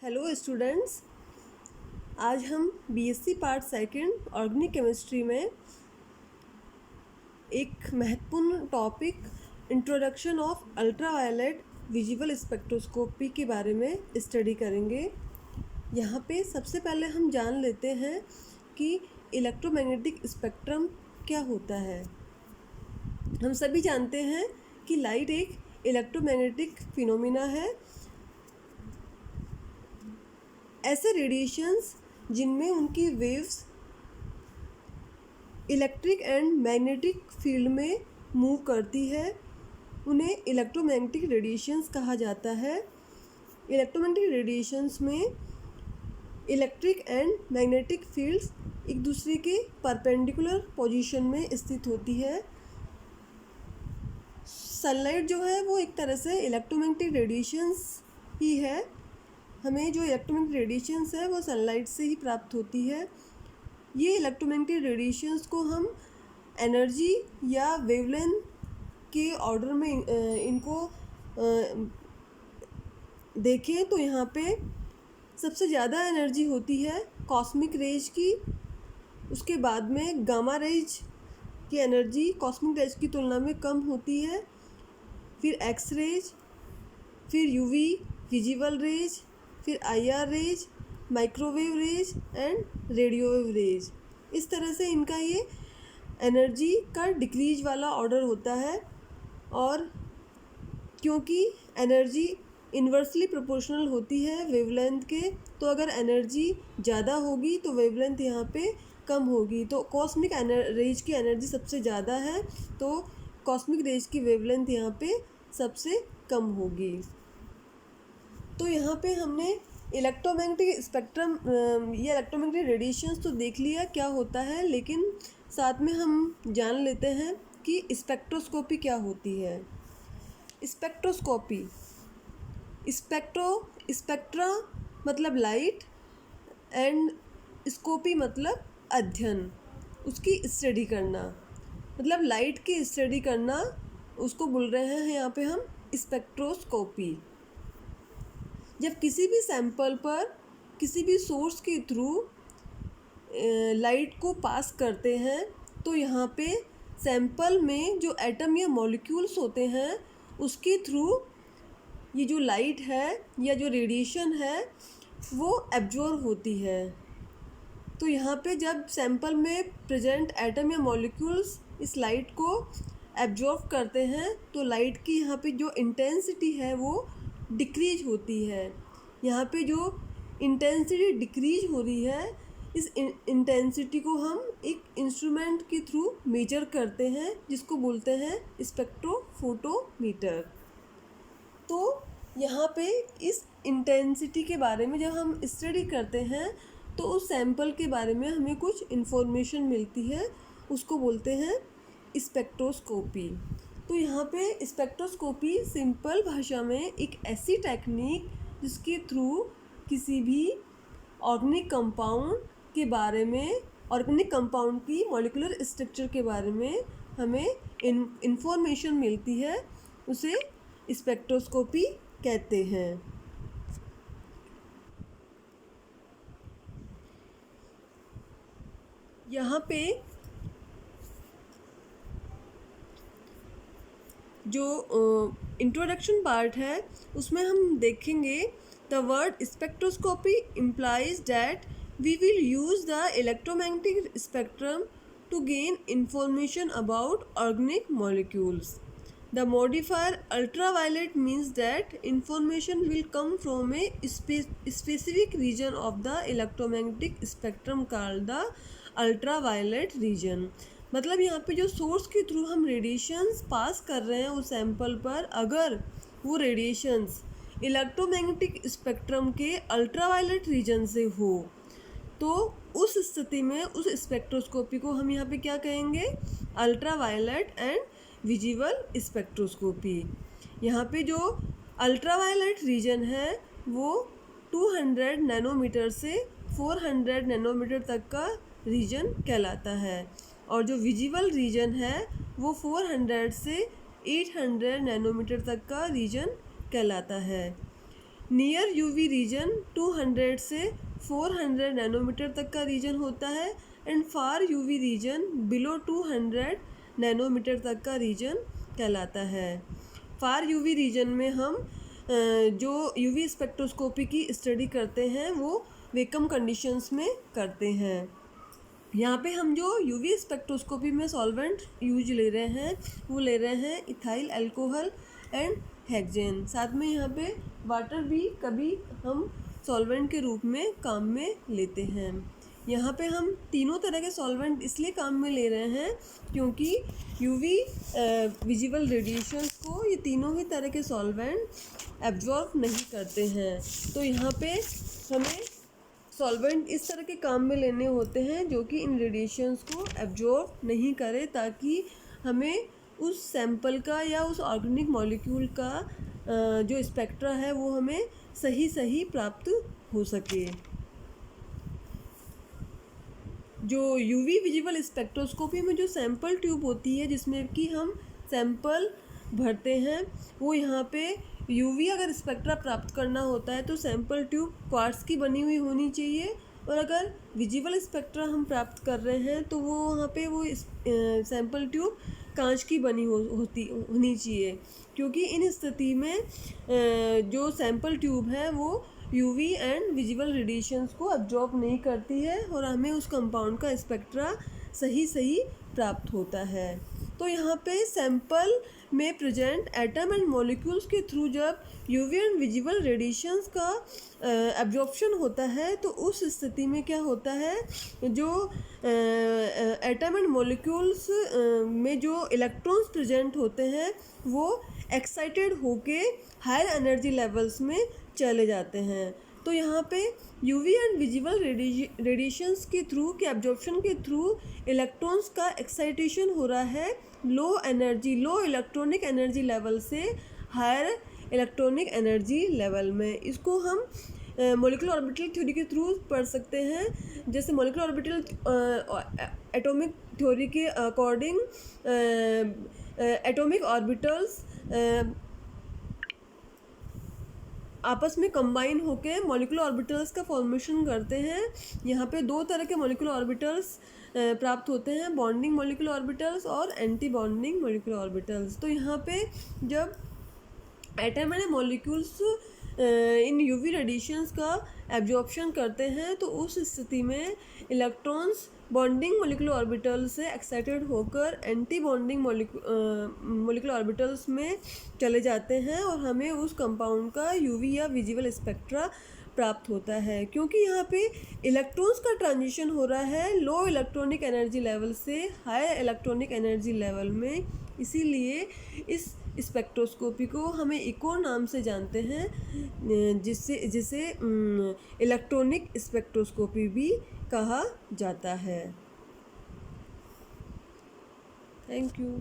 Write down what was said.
Hello students, आज हम BSc part second organic chemistry में एक महत्वपूर्ण topic introduction of ultraviolet visible spectroscopy के बारे में स्टडी करेंगे। यहाँ पे सबसे पहले हम जान लेते हैं कि इलेक्ट्रोमैग्नेटिक स्पेक्ट्रम क्या होता है। हम सभी जानते हैं कि लाइट एक इलेक्ट्रोमैग्नेटिक फिनोमिना है। ऐसे रेडिएशंस जिनमें उनकी waves electric and magnetic field में मूव करती है, उन्हें इलेक्ट्रोमैग्नेटिक रेडिएशंस कहा जाता है। इलेक्ट्रोमैग्नेटिक रेडिएशंस में इलेक्ट्रिक एंड मैग्नेटिक फील्ड्स एक दूसरे के परपेंडिकुलर पोजीशन में स्थित होती है। सनलाइट जो है वो एक तरह से इलेक्ट्रोमैग्नेटिक रेडिएशंस ही है। हमें जो इलेक्ट्रोमैग्नेटिक रेडिएशंस है वो सनलाइट से ही प्राप्त होती है। ये इलेक्ट्रोमैग्नेटिक रेडिएशंस को हम एनर्जी या वेवलेंथ के ऑर्डर में इनको देखें तो यहाँ पे सबसे ज़्यादा एनर्जी होती है कॉस्मिक रेज की। उसके बाद में गामा रेज की एनर्जी कॉस्मिक रेज की तुलना में कम होती है। फिर एक्स रेज, फिर यूवी विजिबल रेज, फिर IR rays, microwave rays and radio wave rays. इस तरह से इनका ये एनर्जी का डिक्रीज वाला ऑर्डर होता है। और क्योंकि एनर्जी इन्वर्सली प्रोपोर्शनल होती है वेवलेंथ के, तो अगर एनर्जी ज़्यादा होगी तो वेवलेंथ यहाँ पे कम होगी। तो कॉस्मिक रेज की एनर्जी सबसे ज़्यादा है तो कॉस्मिक रेज की वेवलेंथ यहाँ पे सबसे कम होगी। तो यहाँ पे हमने इलेक्ट्रोमैग्नेटिक स्पेक्ट्रम या इलेक्ट्रोमैग्नेटिक रेडिएशंस तो देख लिया क्या होता है, लेकिन साथ में हम जान लेते हैं कि स्पेक्ट्रोस्कोपी क्या होती है। स्पेक्ट्रोस्कोपी, स्पेक्ट्रा मतलब लाइट एंड स्कोपी मतलब अध्ययन, उसकी स्टडी करना, मतलब लाइट की स्टडी करना, उसको बोल रहे हैं यहाँ पे हम स्पेक्ट्रोस्कोपी। जब किसी भी सैंपल पर किसी भी सोर्स के थ्रू लाइट को पास करते हैं तो यहाँ पे सैंपल में जो एटम या मॉलिक्यूल्स होते हैं उसके थ्रू ये जो लाइट है या जो रेडिएशन है वो एब्जॉर्ब होती है। तो यहाँ पे जब सैंपल में प्रेजेंट एटम या मॉलिक्यूल्स इस लाइट को एब्जॉर्ब करते हैं तो लाइट की यहाँ पे जो इंटेंसिटी है वो डिक्रीज होती है। यहाँ पे जो इंटेंसिटी डिक्रीज हो रही है, इस इंटेंसिटी को हम एक इंस्ट्रूमेंट के थ्रू मेजर करते हैं जिसको बोलते हैं स्पेक्ट्रोफोटोमीटर। तो यहाँ पे इस इंटेंसिटी के बारे में जब हम स्टडी करते हैं तो उस सैंपल के बारे में हमें कुछ इन्फॉर्मेशन मिलती है, उसको बोलते हैं स्पेक्ट्रोस्कोपी। तो यहाँ पे स्पेक्ट्रोस्कोपी सिंपल भाषा में एक ऐसी टेक्निक जिसके थ्रू किसी भी ऑर्गेनिक कंपाउंड के बारे में, ऑर्गेनिक कंपाउंड की मॉलिक्यूलर स्ट्रक्चर के बारे में हमें इन्फॉर्मेशन मिलती है, उसे स्पेक्ट्रोस्कोपी कहते हैं। यहाँ पे जो इंट्रोडक्शन पार्ट है उसमें हम देखेंगे the word spectroscopy implies that we will use the electromagnetic spectrum to gain information about organic molecules. The modifier ultraviolet means that information will come from a specific region of the electromagnetic spectrum called the ultraviolet region. मतलब यहाँ पे जो source के through हम radiations पास कर रहे हैं उस सैंपल पर, अगर वो रेडिएशंस इलेक्ट्रोमैग्नेटिक स्पेक्ट्रम के अल्ट्रावायलेट रीजन से हो तो उस स्थिति में उस स्पेक्ट्रोस्कोपी को हम यहाँ पे क्या कहेंगे, अल्ट्रावायलेट एंड विजिबल स्पेक्ट्रोस्कोपी। यहाँ पे जो अल्ट्रावायलेट रीजन है वो 200 नैनोमीटर से 400 नैनोमीटर तक का रीजन कहलाता है, और जो विजिबल रीजन है वो 400 से 800 नैनोमीटर तक का रीजन कहलाता है। नियर यूवी रीजन 200 से 400 नैनोमीटर तक का रीजन होता है and far UV region below 200 nanometre तक का रीजन कहलाता है। फार यूवी रीजन में हम जो यूवी स्पेक्ट्रोस्कोपी की स्टडी करते हैं वो वैक्यूम कंडीशंस में करते हैं। यहाँ पे हम जो यूवी स्पेक्ट्रोस्कोपी में सॉल्वेंट यूज ले रहे हैं वो ले रहे हैं इथाइल अल्कोहल एंड हेक्सेन। साथ में यहाँ पे वाटर भी कभी हम सॉल्वेंट के रूप में काम में लेते हैं। यहाँ पे हम तीनों तरह के सॉल्वेंट इसलिए काम में ले रहे हैं क्योंकि यूवी विजिबल रेडिएशन को ये तीनों ही तरह के सॉल्वेंट एब्जॉर्ब नहीं करते हैं। तो यहाँ पे हमें सॉल्वेंट इस तरह के काम में लेने होते हैं जो कि इन रेडिएशंस को एब्जॉर्ब नहीं करे, ताकि हमें उस सैंपल का या उस ऑर्गेनिक मॉलिक्यूल का जो स्पेक्ट्रा है वो हमें सही प्राप्त हो सके। जो यूवी विजिबल स्पेक्ट्रोस्कोपी में जो सैंपल ट्यूब होती है जिसमें कि हम सैंपल भरते हैं, वो यहाँ पे यूवी अगर स्पेक्ट्रा प्राप्त करना होता है तो सैंपल ट्यूब क्वार्ट्ज की बनी हुई होनी चाहिए, और अगर विजिबल स्पेक्ट्रा हम प्राप्त कर रहे हैं तो वो वहाँ पे वो सैंपल ट्यूब कांच की बनी होनी चाहिए, क्योंकि इन स्थिति में जो सैंपल ट्यूब है वो यूवी एंड विजिबल रेडिएशंस को अब्जॉर्ब नहीं करती है और हमें उस कंपाउंड का स्पेक्ट्रा सही प्राप्त होता है। तो यहाँ पे सैंपल में प्रेजेंट एटम एंड मॉलिक्यूल्स के थ्रू जब यूवी एंड विजिबल रेडिएशंस का एब्जॉर्प्शन होता है तो उस स्थिति में क्या होता है, जो एटम एंड मॉलिक्यूल्स में जो इलेक्ट्रॉन्स प्रेजेंट होते हैं वो एक्साइटेड होके हायर एनर्जी लेवल्स में चले जाते हैं। तो यहाँ पे यूवी एंड विजिबल रेडिएशंस के थ्रू के एब्जॉर्प्शन के थ्रू इलेक्ट्रॉन्स का एक्साइटेशन हो रहा है लो इलेक्ट्रॉनिक एनर्जी लेवल से हायर इलेक्ट्रॉनिक एनर्जी लेवल में। इसको हम मॉलिक्यूलर ऑर्बिटल थ्योरी के थ्रू पढ़ सकते हैं। जैसे मॉलिक्यूलर ऑर्बिटल एटॉमिक थ्योरी के अकॉर्डिंग एटॉमिक ऑर्बिटल्स आपस में कंबाइन होके मॉलिक्यूलर ऑर्बिटल्स का फॉर्मेशन करते हैं। यहाँ पे दो तरह के मॉलिक्यूलर ऑर्बिटल्स प्राप्त होते हैं, बॉन्डिंग मॉलिक्यूलर ऑर्बिटल्स और एंटी बॉन्डिंग मॉलिक्यूलर ऑर्बिटल्स। तो यहाँ पे जब atom and molecules in UV radiations का एब्जॉर्प्शन करते हैं तो उस स्थिति में इलेक्ट्रॉन्स बॉन्डिंग मॉलिक्यूलर ऑर्बिटल से एक्साइटेड होकर एंटी बॉन्डिंग मॉलिक्यूलर ऑर्बिटल्स में चले जाते हैं और हमें उस कंपाउंड का यूवी या विजिबल स्पेक्ट्रा प्राप्त होता है। क्योंकि यहाँ पे इलेक्ट्रॉन्स का ट्रांजिशन हो रहा है लो इलेक्ट्रॉनिक एनर्जी लेवल से हायर इलेक्ट्रॉनिक एनर्जी लेवल में, इसीलिए इस स्पेक्ट्रोस्कोपी को हमें इको नाम से जानते हैं, जिसे इलेक्ट्रॉनिक स्पेक्ट्रोस्कोपी भी कहा जाता है। Thank you.